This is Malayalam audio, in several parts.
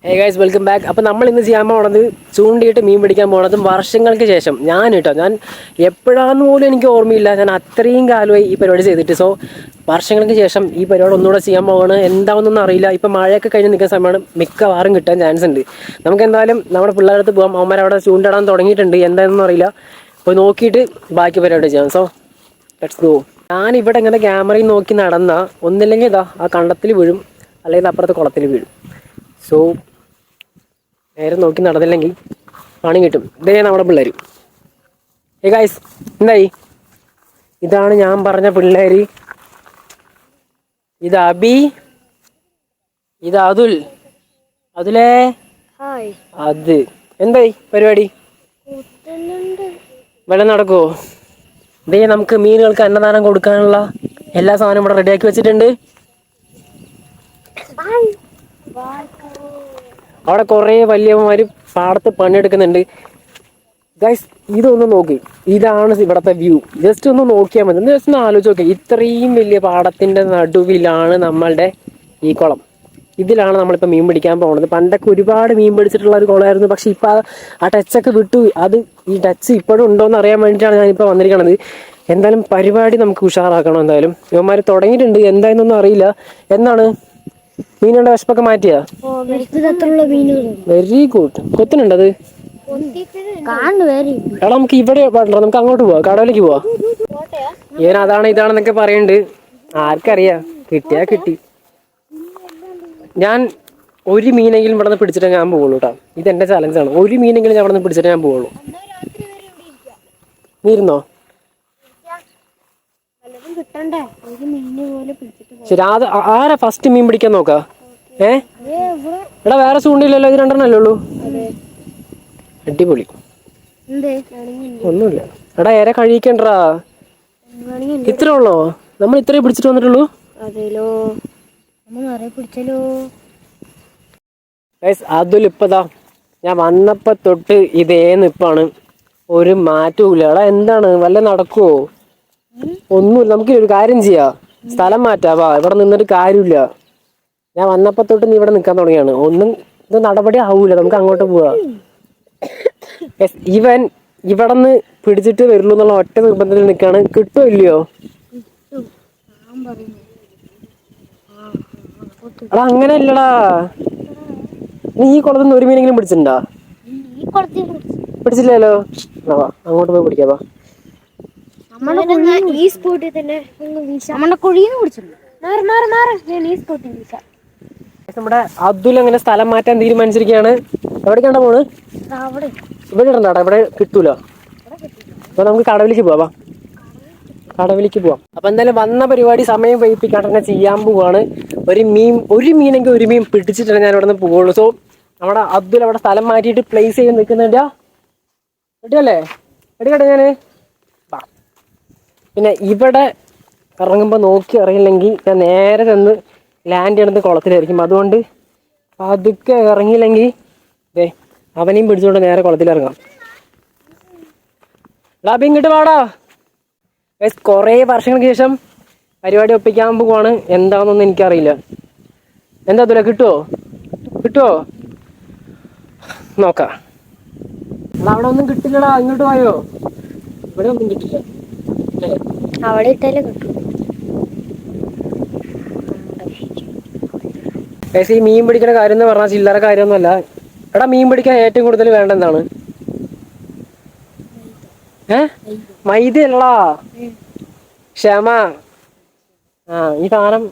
Hey guys welcome back. അപ്പോൾ നമ്മൾ ഇന്ന് ചെയ്യാൻ പോണത് ചൂണ്ടിയിട്ട് മീൻ പിടിക്കാൻ പോണതും വർഷങ്ങൾക്ക് ശേഷം ഞാൻ എപ്പോഴാന്ന് പോലും എനിക്ക് ഓർമ്മയില്ല. ഞാൻ അത്രയും കാലമായി ഈ പരിപാടി ചെയ്തിട്ട്. സോ വർഷങ്ങൾക്ക് ശേഷം ഈ പരിപാടി ഒന്നുകൂടെ ചെയ്യാൻ പോവാണ്. എന്താണെന്നൊന്നും അറിയില്ല. ഇപ്പം മഴയൊക്കെ കഴിഞ്ഞ് നിൽക്കുന്ന സമയമാണ്, മിക്കവാറും കിട്ടാൻ ചാൻസ് ഉണ്ട്. നമുക്ക് എന്തായാലും നമ്മുടെ പിള്ളേരടുത്ത് പോകാം. അവന്മാരവിടെ ചൂണ്ടിടാൻ തുടങ്ങിയിട്ടുണ്ട്. എന്താണെന്നൊന്നും അറിയില്ല. പോയി നോക്കിയിട്ട് ബാക്കി പരിപാടി ചെയ്യാം. So let's go. ഞാനിവിടെ ഇങ്ങനെ ക്യാമറയിൽ നോക്കി നടന്ന ഒന്നില്ലെങ്കിൽ ഇതാ ആ കണ്ടത്തിൽ വീഴും, അല്ലെങ്കിൽ അപ്പുറത്തെ കുളത്തിൽ വീഴും. സോ നേരെ നോക്കി നടന്നില്ലെങ്കിൽ പണി കിട്ടും. ഇതേ നമ്മുടെ പിള്ളേർ. ഏ ഗൈസ്, എന്തായി? ഇതാണ് ഞാൻ പറഞ്ഞ പിള്ളേർ. ഇത് അബി, ഇത് അതുൽ. അതുലേ, അത് എന്തായി പരിപാടി? വെള്ളം നടക്കുവോ? ഇതേ നമുക്ക് മീനുകൾക്ക് അന്നദാനം കൊടുക്കാനുള്ള എല്ലാ സാധനവും ഇവിടെ റെഡിയാക്കി വെച്ചിട്ടുണ്ട്. അവിടെ കുറേ വലിയവന്മാർ പാടത്ത് പണിയെടുക്കുന്നുണ്ട്. ഗൈസ്, ഇതൊന്ന് നോക്കി. ഇതാണ് ഇവിടുത്തെ വ്യൂ. ജസ്റ്റ് ഒന്ന് നോക്കിയാൽ മതി. ജസ്റ്റ് ഒന്ന് ആലോചിച്ച് നോക്കി. ഇത്രയും വലിയ പാടത്തിൻ്റെ നടുവിലാണ് നമ്മളുടെ ഈ കുളം. ഇതിലാണ് നമ്മളിപ്പോൾ മീൻ പിടിക്കാൻ പോകുന്നത്. പണ്ടൊക്കെ ഒരുപാട് മീൻ പിടിച്ചിട്ടുള്ള ഒരു കുളമായിരുന്നു. പക്ഷെ ഇപ്പോൾ ആ ടച്ചൊക്കെ വിട്ടു. ഈ ടച്ച് ഇപ്പോഴും ഉണ്ടോ എന്ന് അറിയാൻ വേണ്ടിയിട്ടാണ് ഞാനിപ്പോൾ വന്നിരിക്കുന്നത്. എന്തായാലും പരിപാടി നമുക്ക് ഉഷാറാക്കണം. എന്തായാലും ഇവന്മാർ തുടങ്ങിയിട്ടുണ്ട്. എന്തായെന്നൊന്നും അറിയില്ല. എന്താണ് മീനുകളുടെ വിശപ്പൊക്കെ മാറ്റിയാ? Very good. കൊത്തുന്നുണ്ടത്? എടാ, നമുക്ക് ഇവിടെ വേണ്ട, നമുക്ക് അങ്ങോട്ട് പോവാം, കടവിലേക്ക് പോവാ. ഇവൻ അതാണ് ഇതാണെന്നൊക്കെ പറയുന്നുണ്ട്. ആർക്കറിയാം, കിട്ടിയാ കിട്ടി. ഞാൻ ഒരു മീനെങ്കിലും ഇവിടെ നിന്ന് പിടിച്ചിട്ടേ ഞാൻ പോകുള്ളൂ കേട്ടോ. ഇതെന്റെ ചലഞ്ചാണ്. ഒരു മീനെങ്കിലും ഞാൻ ഇവിടെ നിന്ന് പിടിച്ചിട്ടേ ഞാൻ പോകുള്ളൂ. നീ ഇരുന്നോ? ശരി, ആരാ ഫസ്റ്റ് മീൻ പിടിക്കാൻ നോക്കാ? എടാ, വേറെ ചൂണ്ടില്ലല്ലോ, ഇത് രണ്ടെണ്ണല്ലേ ഉള്ളൂ. അടിപൊളി. ഒന്നുമില്ല. എടാ, ഏറെ കഴിക്കണ്ടാ. ഇത്ര ഉള്ളോ? നമ്മൾ ഇത്രയും പിടിച്ചിട്ട് വന്നിട്ടുള്ളൂ. അതുൽ ഇപ്പതാ ഞാൻ വന്നപ്പോ തൊട്ട് ഇതേ നിപ്പാണ്. ഒരു മാറ്റവും ഇല്ല. എടാ, എന്താണ്, വല്ല നടക്കുവോ? ഒന്നുമില്ല. നമുക്ക് ഒരു കാര്യം ചെയ്യാം, സ്ഥലം മാറ്റാവാ. ഇവിടെ നിന്നിട്ട് കാര്യമില്ല. ഞാൻ വന്നപ്പോ തൊട്ട് നീ ഇവിടെ നിൽക്കാൻ തുടങ്ങിയാണ്. ഒന്നും ഇത് നടപടി ആവൂല. നമുക്ക് അങ്ങോട്ട് പോവാ. ഇവൻ ഇവിടെ നിന്ന് പിടിച്ചിട്ട് വരുള്ളൂ എന്നുള്ള ഒറ്റ നിർബന്ധത്തിൽ നിൽക്കാണ്. കിട്ടോ ഇല്ലയോ? എടാ, അങ്ങനെ അല്ലടാ. നീ ഈ കുളത്തിൽ നിന്ന് ഒരു മീനെങ്കിലും പിടിച്ചിട്ടുണ്ടാ? പിടിച്ചില്ലല്ലോ. അങ്ങോട്ട് പോയി പിടിക്കാവാ. നമ്മുടെ അതുൽ അങ്ങനെ സ്ഥലം മാറ്റാൻ തീരുമാനിച്ചിരിക്കുകയാണ്. എവിടേക്കാണ് പോണ്? ഇവിടെ ഇടണ്ടാ, ഇവിടെ കിട്ടൂല. അപ്പൊ നമുക്ക് കടവിലേക്ക് പോവാം. കടവിലേക്ക് പോവാം. അപ്പൊ എന്തായാലും വന്ന പരിപാടി സമയം വൈകിപ്പിക്കാണ്ട് തന്നെ ചെയ്യാൻ പോവാണ്. ഒരു മീനെങ്കിൽ ഒരു മീൻ പിടിച്ചിട്ടാണ് ഞാൻ ഇവിടെ നിന്ന് പോകുള്ളൂ. സോ നമ്മുടെ അതുൽ അവിടെ സ്ഥലം മാറ്റിയിട്ട് പ്ലേസ് ചെയ്ത് നിൽക്കുന്നുണ്ട്. റെഡിയല്ലേ? റെഡിയാട്ടെ ഞാന്. പിന്നെ ഇവിടെ ഇറങ്ങുമ്പോൾ നോക്കി ഇറങ്ങില്ലെങ്കിൽ ഞാൻ നേരെ ചെന്ന് ലാൻഡ് ചെയ്യണത് കുളത്തിലായിരിക്കും. അതുകൊണ്ട് പതുക്കെ ഇറങ്ങിയില്ലെങ്കിൽ അവനെയും പിടിച്ചുകൊണ്ട് നേരെ കുളത്തിലിറങ്ങാം. ലാബി, ഇങ്ങോട്ട് വാടാ. കുറേ വർഷങ്ങൾക്ക് ശേഷം പരിപാടി ഒപ്പിക്കാൻ പോവാണ്. എന്താണെന്നൊന്നും എനിക്കറിയില്ല. എന്താ അതുല, കിട്ടുവോ? നോക്കാം. അവിടെ ഒന്നും കിട്ടില്ലടാ. ഇങ്ങോട്ട് പോയോ? ഇവിടെ ഒന്നും കിട്ടില്ല. അവിടെ ഇട്ടാലേ കിട്ടും. ഈ മീൻ പിടിക്കുന്ന കാര്യം എന്ന് പറഞ്ഞാൽ ചില്ലറ കാര്യമൊന്നുമല്ല. എടാ, മീൻ പിടിക്കാൻ ഏറ്റവും കൂടുതൽ വേണ്ട എന്താണ്? മൈദയല്ലടാ, ക്ഷമ. ഈ സാധനം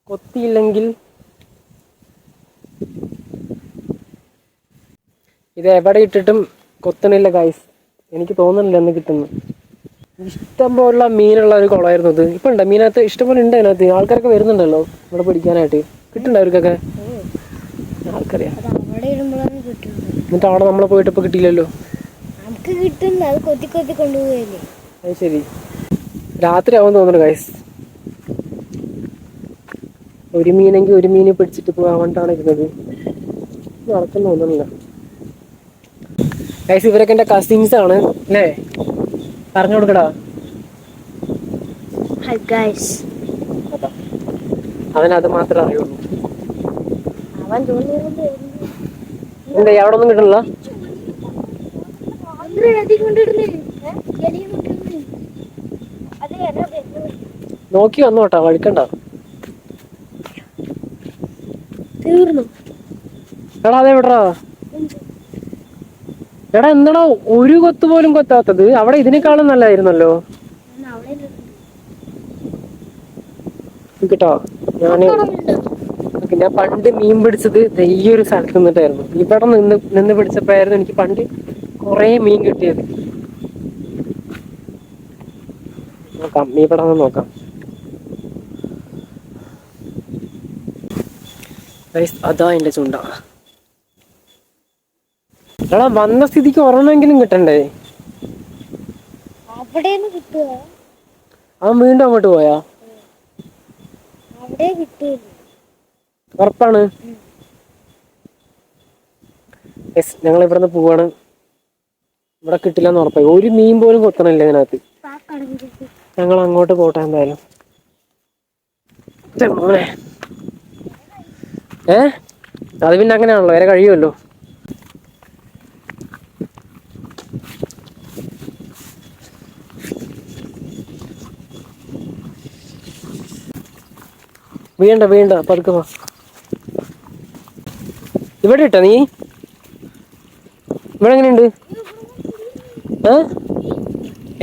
കൊത്തിയില്ലെങ്കിൽ ഇത് എവിടെ ഇട്ടിട്ടും കൊത്തണില്ല ഗൈസ്. എനിക്ക് തോന്നുന്നില്ല എന്ന് കിട്ടുന്നു. ഇഷ്ടം പോലുള്ള മീനുള്ള ഒരു കുളമായിരുന്നു ഇത്. ഇപ്പൊ ഉണ്ടോ മീനകത്ത്? ഇഷ്ടംപോലെ ഉണ്ട് അതിനകത്ത്. ആൾക്കാരൊക്കെ വരുന്നുണ്ടല്ലോ ഇവിടെ പിടിക്കാനായിട്ട്. കിട്ടുന്നുണ്ടോ അവർക്കൊക്കെ? ആൾക്കറിയാം. എന്നിട്ട് അവിടെ നമ്മളെ പോയിട്ട് ഇപ്പൊ കിട്ടിയില്ലല്ലോ. അത് ശരി, രാത്രി ആവും തോന്നുന്നു ഗൈസ്. ഒരു മീനെങ്കിൽ ഒരു മീനെ പിടിച്ചിട്ട് പോകാണ്ടാണ് ഇരുന്നത്. നടക്കുന്നു തോന്നുന്നില്ല ഗൈസ്. ഇവരൊക്കെ എന്റെ കസിൻസ് ആണ് അല്ലേ? പറഞ്ഞു കൊടുക്കടാ. അവനത് മാത്രമേ അറിയുള്ളൂ. എന്താ അവിടെ ഒന്നും കിട്ടണില്ല? നോക്കി വന്നോട്ടാ, വഴിക്കണ്ട. തീർന്നു. എടാ അതെ വിടറാ. എടാ എന്താടാ ഒരു കൊത്ത് പോലും കൊത്താത്തത്? അവിടെ ഇതിനേക്കാളും നല്ലായിരുന്നല്ലോ. കേട്ടോ, ഞാൻ പണ്ട് മീൻ പിടിച്ചത് ഈ ഒരു സ്ഥലത്ത് നിന്നിട്ടായിരുന്നു. ഇവിടെ നിന്ന് പിടിച്ചപ്പോഴായിരുന്നു എനിക്ക് പണ്ട് കൊറേ മീൻ കിട്ടിയത്. നോക്കാം, മീൻ പടം നോക്കാം. അതാ എന്റെ ചൂണ്ട. എടാ വന്ന സ്ഥിതിക്ക് ഒരെണ്ണമെങ്കിലും കിട്ടണ്ടേ? അവൻ വീണ്ടും അങ്ങോട്ട് പോയാ? ഉറപ്പാണ്? ഞങ്ങൾ ഇവിടുന്ന് പോവാണ്. ഇവിടെ കിട്ടില്ലെന്ന് ഉറപ്പായി. ഒരു മീൻ പോലും കൊത്തണില്ല ഇതിനകത്ത്. ഞങ്ങൾ അങ്ങോട്ട് പോട്ടെ എന്തായാലും. അത് പിന്നെ അങ്ങനെയാണല്ലോ, വരെ കഴിയുമല്ലോ. വീണ്ട പതുക്കെ പോ. ഇവിടെ ഇട്ടാ നീ? ഇവിടെ എങ്ങനെയുണ്ട്?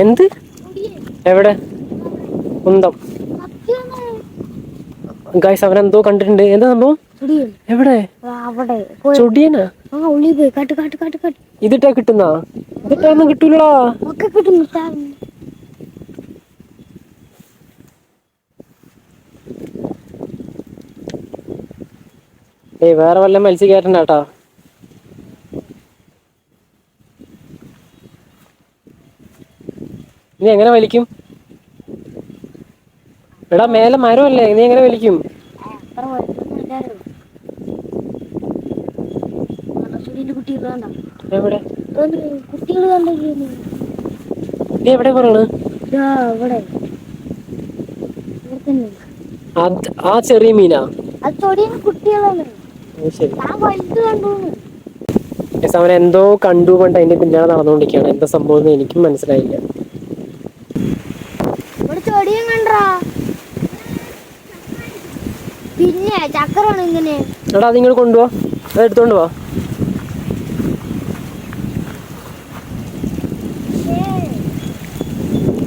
എന്ത്? എവിടെ? കുന്തം. ഗായ്സ് അവനെന്തോ കണ്ടിട്ടുണ്ട്. എന്താ സംഭവം? എവിടെ? ചൊടിയനാ? ഇതിട്ടാ കിട്ടുന്ന? ഇതിട്ടൊന്നും കിട്ടൂലടാ. വേറെ വല്ല മത്സ്യം കയറ്റണ്ടാട്ടാ. നീ എങ്ങനെ വലിക്കും? എടാ മേലെ മരമല്ലേ, നീ എങ്ങനെ വലിക്കും? എവിടെ? നീ എവിടെ പറയണ്? ആ ചെറിയ മീനാ? അവൻ എന്തോ കണ്ടു കൊണ്ട് അതിന്റെ പിന്നാലെ നടന്നുകൊണ്ടിരിക്കുകയാണ്. എന്താ സംഭവം എനിക്കും മനസ്സിലായില്ല. പിന്നെ ചക്കറാണ് ഇങ്ങനെ. എടാ അതിങ്ങൾ കൊണ്ടുപോവാ, അത് എടുത്തോണ്ട് പോവാ.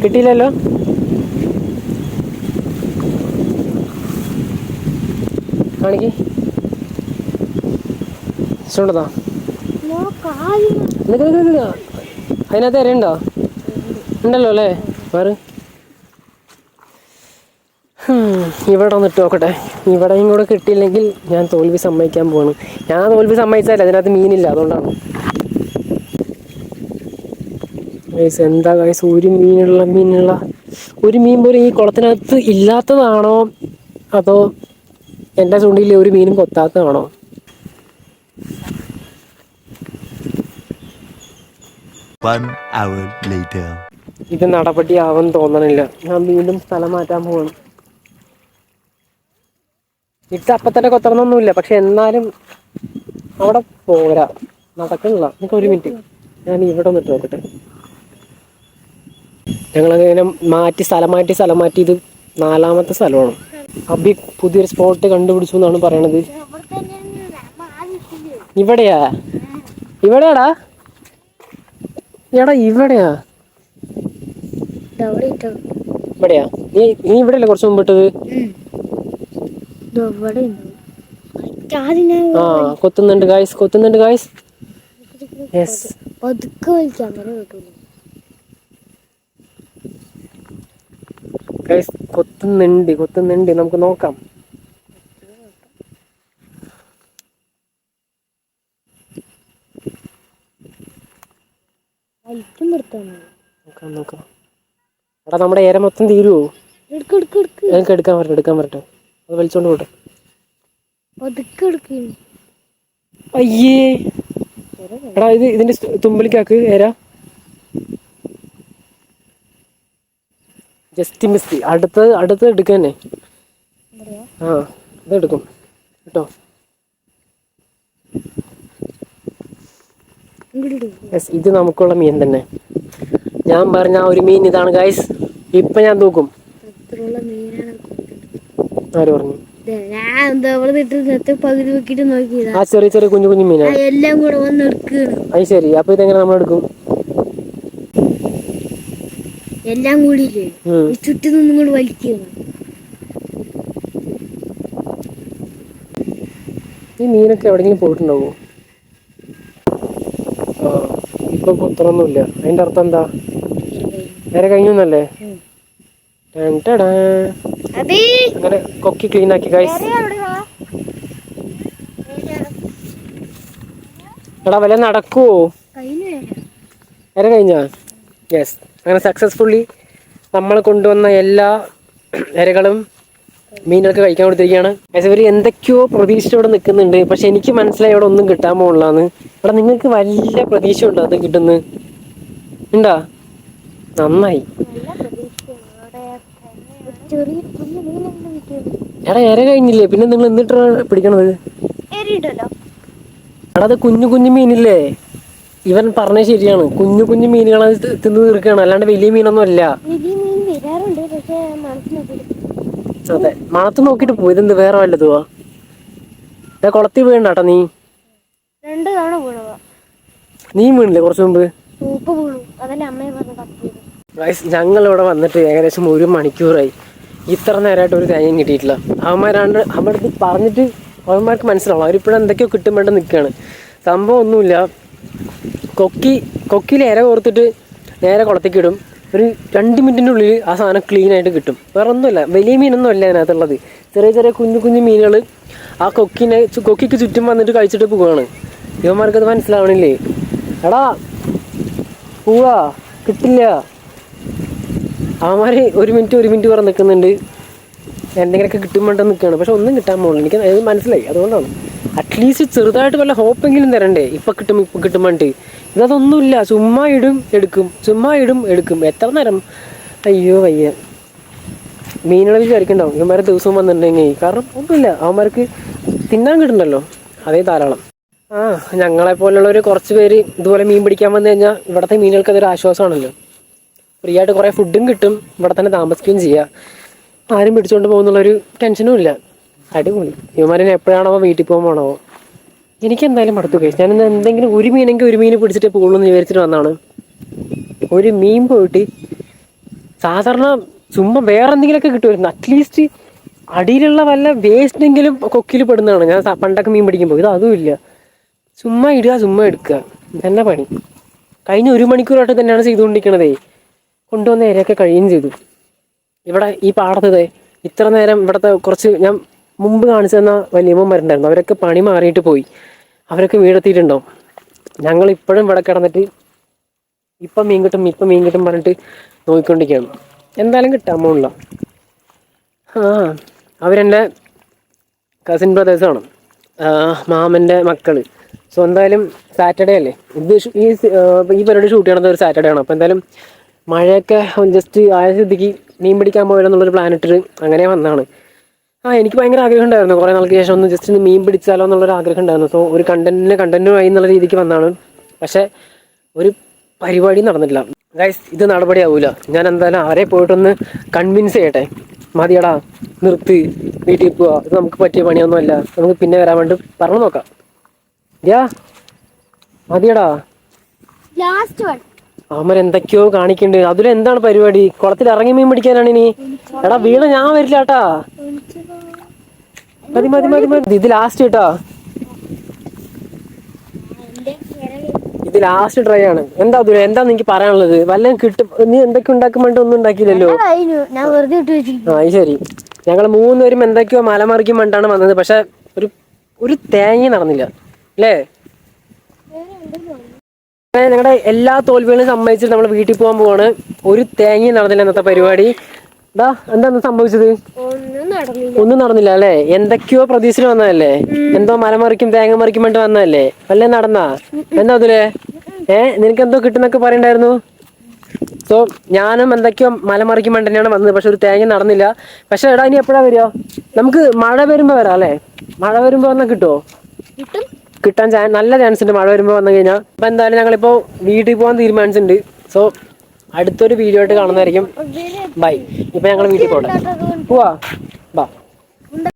കിട്ടിയില്ലല്ലോ. കാണിക്ക്. ചൂണ്ടതാ. അതിനകത്ത് ഇരയുണ്ടോ? ഉണ്ടല്ലോ അല്ലേ? വേറെ ഇവിടെ ഒന്ന് ഇട്ട് നോക്കട്ടെ. ഇവിടെയും കൂടെ കിട്ടിയില്ലെങ്കിൽ ഞാൻ തോൽവി സമ്മതിക്കാൻ പോവാണ്. ഞാൻ തോൽവി സമ്മതിച്ചാലേ അതിനകത്ത് മീനില്ല, അതുകൊണ്ടാണ്. എന്താ ഗൈസ്, ഒരു മീൻ പോലും ഈ കുളത്തിനകത്ത് ഇല്ലാത്തതാണോ അതോ എൻ്റെ ചൂണ്ടിയിൽ ഒരു മീനും കൊത്താത്തതാണോ? ഇത് നടപടി തോന്നണില്ല. ഞാൻ വീണ്ടും സ്ഥലം മാറ്റാൻ പോവാണ്. ഇട്ട് അപ്പം തന്നെ കൊത്തണമെന്നൊന്നുമില്ല, പക്ഷെ എന്നാലും അവിടെ പോരാ, നടക്കണില്ല. നമുക്ക് ഒരു മിനിറ്റ്, ഞാൻ ഇവിടെ ഒന്ന് ഇട്ട് നോക്കട്ടെ. ഞങ്ങളങ്ങനെ സ്ഥലം മാറ്റി ഇത് 4ാമത്തെ സ്ഥലമാണ്. അബി പുതിയൊരു സ്പോട്ട് കണ്ടുപിടിച്ചു എന്നാണ് പറയണത്. ഇവിടെയാടാ? ഇവിടെയാ? നീ ഇവിടെയല്ലേ കുറച്ച് മുമ്പ് ഇട്ടത്? കൊത്തുന്നുണ്ട് ഗായ്സ്. യെസ്. കൊത്തുന്നുണ്ട്. നമുക്ക് നോക്കാം. നോക്കാം. എടാ നമ്മുടെ ഏര മൊത്തം തീരുവോ? എനിക്ക് എടുക്കാൻ പറ്റട്ടെ. അത് വലിച്ചോണ്ട് പോട്ടെ. അയ്യേ എടാ, ഇതിന്റെ തുമ്പലിക്കാക്ക് ഏര. Just miss. അടുത്ത് എടുക്കാന്നെ. ഇതെടുക്കും കേട്ടോ. Yes, ഇത് നമുക്കുള്ള മീൻ തന്നെ. ഞാൻ പറഞ്ഞ ആ ഒരു മീൻ ഇതാണ് ഗൈസ്. ഇപ്പൊ ഞാൻ തൂക്കും. ആര് പറഞ്ഞു? ആ ചെറിയ ചെറിയ കുഞ്ഞു കുഞ്ഞു മീനാ എല്ലാം കൂടെ വന്ന് എടുക്കുകയാണ്. അത് ശരി. അപ്പൊ ഇതെങ്ങനെ നമ്മൾ എടുക്കും? എല്ലാം കൂടി ചുറ്റും നിന്നും കൂടി വലിക്കുകയാണ്. ഈ മീനൊക്കെ എവിടെയെങ്കിലും പോയിട്ടുണ്ടാവോ? ഇപ്പൊ കുത്തറൊന്നുമില്ല. അതിന്റെ അർത്ഥം എന്താ? നേരെ കഴിഞ്ഞല്ലേ? അങ്ങനെ കൊക്കി ക്ലീൻ ആക്കി ഗൈസ്. എടാ വല്ല നടക്കുവോ? നേരെ കഴിഞ്ഞാ? യെസ്. അങ്ങനെ സക്സസ്ഫുള്ളി നമ്മൾ കൊണ്ടുവന്ന എല്ലാ ഇരകളും മീനൊക്കെ കഴിക്കാൻ കൊടുത്തിരിക്കുകയാണ്. ഇവർ എന്തൊക്കെയോ പ്രതീക്ഷിച്ച് ഇവിടെ നിൽക്കുന്നുണ്ട്. പക്ഷെ എനിക്ക് മനസ്സിലായി ഇവിടെ ഒന്നും കിട്ടാൻ പോകണില്ലാന്ന്. ഇവിടെ നിങ്ങൾക്ക് വലിയ പ്രതീക്ഷ ഉണ്ടോ അത് കിട്ടുന്നു? ഉണ്ടാ? നന്നായി. എടാ ഇര കഴിഞ്ഞില്ലേ? പിന്നെ നിങ്ങൾ എന്നിട്ടാണ് പിടിക്കണത്? എടാ അത് കുഞ്ഞു കുഞ്ഞു മീനില്ലേ? ഇവൻ പറഞ്ഞത് ശരിയാണ്. കുഞ്ഞു കുഞ്ഞു മീനുകളെ തിന്ന് തീർക്കുകയാണ്, അല്ലാണ്ട് വലിയ മീനൊന്നും അല്ല. അതെ, മണത്ത് നോക്കിട്ട് പോയി. ഇതെന്ത് വേറെ വല്ലതുവാ? കുളത്തിൽ വീണാട്ടാ നീ? 2 തവണ വീണതാ. നീ വീണില്ലേ കുറച്ചു മുമ്പ്? ഞങ്ങൾ ഇവിടെ വന്നിട്ട് ഏകദേശം 1 മണിക്കൂറായി. ഇത്ര നേരമായിട്ട് ഒരു തേങ്ങയും കിട്ടിയിട്ടില്ല. അവന്മാരടുത്ത് പറഞ്ഞിട്ട് അവന്മാർക്ക് മനസ്സിലാവും. അവരിപ്പോഴും എന്തൊക്കെയോ കിട്ടും വേണ്ട നിൽക്കുകയാണ്. സംഭവം ഒന്നുമില്ല. കൊക്കിയിൽ ഇര കോർത്തിട്ട് നേരെ കുളത്തേക്കിടും. ഒരു 2 മിനിറ്റിനുള്ളിൽ ആ സാധനം ക്ലീൻ ആയിട്ട് കിട്ടും. വേറെ ഒന്നുമില്ല, വലിയ മീനൊന്നും അല്ല അതിനകത്തുള്ളത്. ചെറിയ ചെറിയ കുഞ്ഞു കുഞ്ഞു മീനുകൾ ആ കൊക്കിക്ക് ചുറ്റും വന്നിട്ട് കഴിച്ചിട്ട് പോവുകയാണ്. ഇവന്മാർക്കത് മനസ്സിലാവണില്ലേ? എടാ പോവാ, കിട്ടില്ല. അവന്മാർ 1 മിനിറ്റ് പറഞ്ഞ് നിൽക്കുന്നുണ്ട്. എന്തെങ്കിലുമൊക്കെ കിട്ടുമ്പോണ്ട് നിൽക്കുകയാണ്. പക്ഷെ ഒന്നും കിട്ടാൻ പോകുന്നില്ല. എനിക്ക് അത് മനസ്സിലായി. അതുകൊണ്ടാണ് അറ്റ്ലീസ്റ്റ് ചെറുതായിട്ട് വല്ല ഹോപ്പെങ്കിലും തരണ്ടേ. ഇപ്പം കിട്ടുമ്പോണ്ട് ഇതൊന്നുമില്ല. ചുമ്മാ ഇടും എടുക്കും. എത്ര നേരം? അയ്യോ വയ്യ. മീനുകൾ വിചാരിക്കണ്ടാവും ഇവന്മാരെ ദിവസവും വന്നിട്ടുണ്ടെങ്കിൽ. കാരണം ഒന്നുമില്ല, അവന്മാർക്ക് തിന്നാൻ കിട്ടുന്നുണ്ടല്ലോ, അതേ ധാരാളം. ഞങ്ങളെ പോലുള്ളവർ കുറച്ച് പേര് ഇതുപോലെ മീൻ പിടിക്കാൻ വന്നു കഴിഞ്ഞാൽ ഇവിടുത്തെ മീനുകൾക്ക് അതൊരു ആശ്വാസമാണല്ലോ. ഫ്രീ ആയിട്ട് കുറേ ഫുഡും കിട്ടും, ഇവിടെ തന്നെ താമസിക്കുകയും ചെയ്യാം. ആരും പിടിച്ചുകൊണ്ട് പോകുന്നുള്ളൊരു ടെൻഷനും ഇല്ല. അടിപൊളി. ഇവന്മാരിനെ എപ്പോഴാണോ വീട്ടിൽ പോകാണോ? എനിക്ക് എന്തായാലും മടുത്തു കഴിച്ചു. ഞാനിന്ന് എന്തെങ്കിലും ഒരു മീൻ പിടിച്ചിട്ട് പോകുള്ളൂ എന്ന് വിചാരിച്ചിട്ട് വന്നാണ്. ഒരു മീൻ പോയിട്ട് സാധാരണ ചുമ്മാ വേറെ എന്തെങ്കിലുമൊക്കെ കിട്ടുമായിരുന്നു. അറ്റ്ലീസ്റ്റ് അടിയിലുള്ള വല്ല വേസ്റ്റെങ്കിലും കൊക്കിൽ പെടുന്നതാണ്. ഞാൻ പണ്ടൊക്കെ മീൻ പിടിക്കുമ്പോൾ അതും ഇല്ല. ചുമ്മാ ഇടുക, ചുമ്മാ എടുക്കുക, ഇതന്നെ പണി. കഴിഞ്ഞ 1 മണിക്കൂറായിട്ട് തന്നെയാണ് ചെയ്തുകൊണ്ടിരിക്കണതേ. കൊണ്ടുവന്ന ഇരയൊക്കെ കഴിയുകയും ചെയ്തു. ഇവിടെ ഈ പാടത്തത് ഇത്ര നേരം ഇവിടുത്തെ കുറച്ച് ഞാൻ മുമ്പ് കാണിച്ചു തന്ന വലിയമ്മമാരുണ്ടായിരുന്നു. അവരൊക്കെ പണി മാറിയിട്ട് പോയി. അവരൊക്കെ വീടെത്തിയിട്ടുണ്ടാവും. ഞങ്ങൾ ഇപ്പോഴും ഇവിടെ കിടന്നിട്ട് ഇപ്പം മീൻ കിട്ടും പറഞ്ഞിട്ട് നോക്കിക്കൊണ്ടിരിക്കുകയാണ്. എന്തായാലും കിട്ടാൻ പോകില്ല. അവരെൻ്റെ കസിൻ ബ്രദേഴ്സാണ്, മാമൻ്റെ മക്കൾ. സോ എന്തായാലും സാറ്റർഡേ അല്ലേ ഇത്, ഈ പരിപാടി ഷൂട്ട് ചെയ്യണത് ഒരു സാറ്റർഡേ ആണ്. അപ്പോൾ എന്തായാലും മഴയൊക്കെ ജസ്റ്റ് ആയ സ്ഥിതിക്ക് മീൻ പിടിക്കാൻ പോയാലെന്നുള്ളൊരു പ്ലാൻ ഇട്ടിട്ട് അങ്ങനെ വന്നതാണ്. എനിക്ക് ഭയങ്കര ആഗ്രഹം ഉണ്ടായിരുന്നു കുറേ നാൾക്ക് ശേഷം ഒന്ന് ജസ്റ്റ് ഒന്ന് മീൻ പിടിച്ചാലോ എന്നുള്ളൊരു ആഗ്രഹം ഉണ്ടായിരുന്നു. സോ ഒരു കണ്ടന്റുമായി എന്നുള്ള രീതിക്ക് വന്നതാണ്. പക്ഷേ ഒരു പരിപാടി നടന്നിട്ടില്ല ഗൈസ്. ഇത് നടപടിയാവൂല. ഞാൻ എന്തായാലും അവരെ പോയിട്ടൊന്ന് കൺവിൻസ് ചെയ്യട്ടെ. മതിയടാ, നിർത്തി, വീട്ടിൽ പോവാ, ഇത് നമുക്ക് പറ്റിയ പണിയൊന്നുമല്ല, നമുക്ക് പിന്നെ വരാൻ വേണ്ടി പറഞ്ഞു നോക്കാം. മതിയടാ. അവന്മാരെന്തൊക്കെയോ കാണിക്കുന്നുണ്ട്. അതിലെന്താണ് പരിപാടി? കുളത്തിൽ ഇറങ്ങി മീൻ പിടിക്കാനാണ് ഇനി? എടാ വീണ ഞാൻ വരില്ല കേട്ടാ. മതി. ഇത് ലാസ്റ്റ് കേട്ടാ, ഇത് ലാസ്റ്റ് ട്രൈ ആണ്. എന്താ എനിക്ക് പറയാനുള്ളത്? വല്ലതും കിട്ടും. നീ എന്തൊക്കെ ഉണ്ടാക്കാൻ വേണ്ടി ഒന്നും ഉണ്ടാക്കിയില്ലല്ലോ. ശരി. ഞങ്ങൾ 3 പേരും എന്തൊക്കെയോ മലമറിക്കും വേണ്ടിയാണ് വന്നത്. പക്ഷെ ഒരു തേങ്ങ നടന്നില്ല അല്ലേ? ഞങ്ങളുടെ എല്ലാ തോൽവികളും സമ്മതിച്ചിട്ട് നമ്മൾ വീട്ടിൽ പോകാൻ പോവാണ്. ഒരു തേങ്ങയും നടന്നില്ല ഇന്നത്തെ പരിപാടി. എന്താ സംഭവിച്ചത്? ഒന്നും നടന്നില്ല അല്ലേ? എന്തൊക്കെയോ പ്രതീക്ഷയിൽ വന്നതല്ലേ? എന്തോ മലമറിക്കും തേങ്ങ മറിക്കും വേണ്ടി വന്നതല്ലേ? വല്ല നടന്നാ? എന്താ അതിലെ നിനക്ക് എന്തോ കിട്ടുന്നൊക്കെ പറയണ്ടായിരുന്നു. സോ ഞാനും എന്തൊക്കെയോ മലമറിക്കും വേണ്ടി തന്നെയാണ് വന്നത്. പക്ഷെ ഒരു തേങ്ങ നടന്നില്ല. പക്ഷെ എടാ ഇനി എപ്പോഴാ വരിക? നമുക്ക് മഴ വരുമ്പോ വരാം അല്ലേ? മഴ വരുമ്പോ വന്നാൽ കിട്ടുമോ? കിട്ടാൻ നല്ല ചാൻസ് ഉണ്ട് മഴ വരുമ്പോൾ വന്നു കഴിഞ്ഞാൽ. അപ്പോൾ എന്തായാലും ഞങ്ങളിപ്പോൾ വീട്ടിൽ പോകാൻ തീരുമാനിച്ചിട്ടുണ്ട്. സോ അടുത്തൊരു വീഡിയോ ആയിട്ട് കാണുന്നതായിരിക്കും. ബൈ. ഇപ്പം ഞങ്ങൾ വീട്ടിൽ പോകട്ടെ. പോവാ.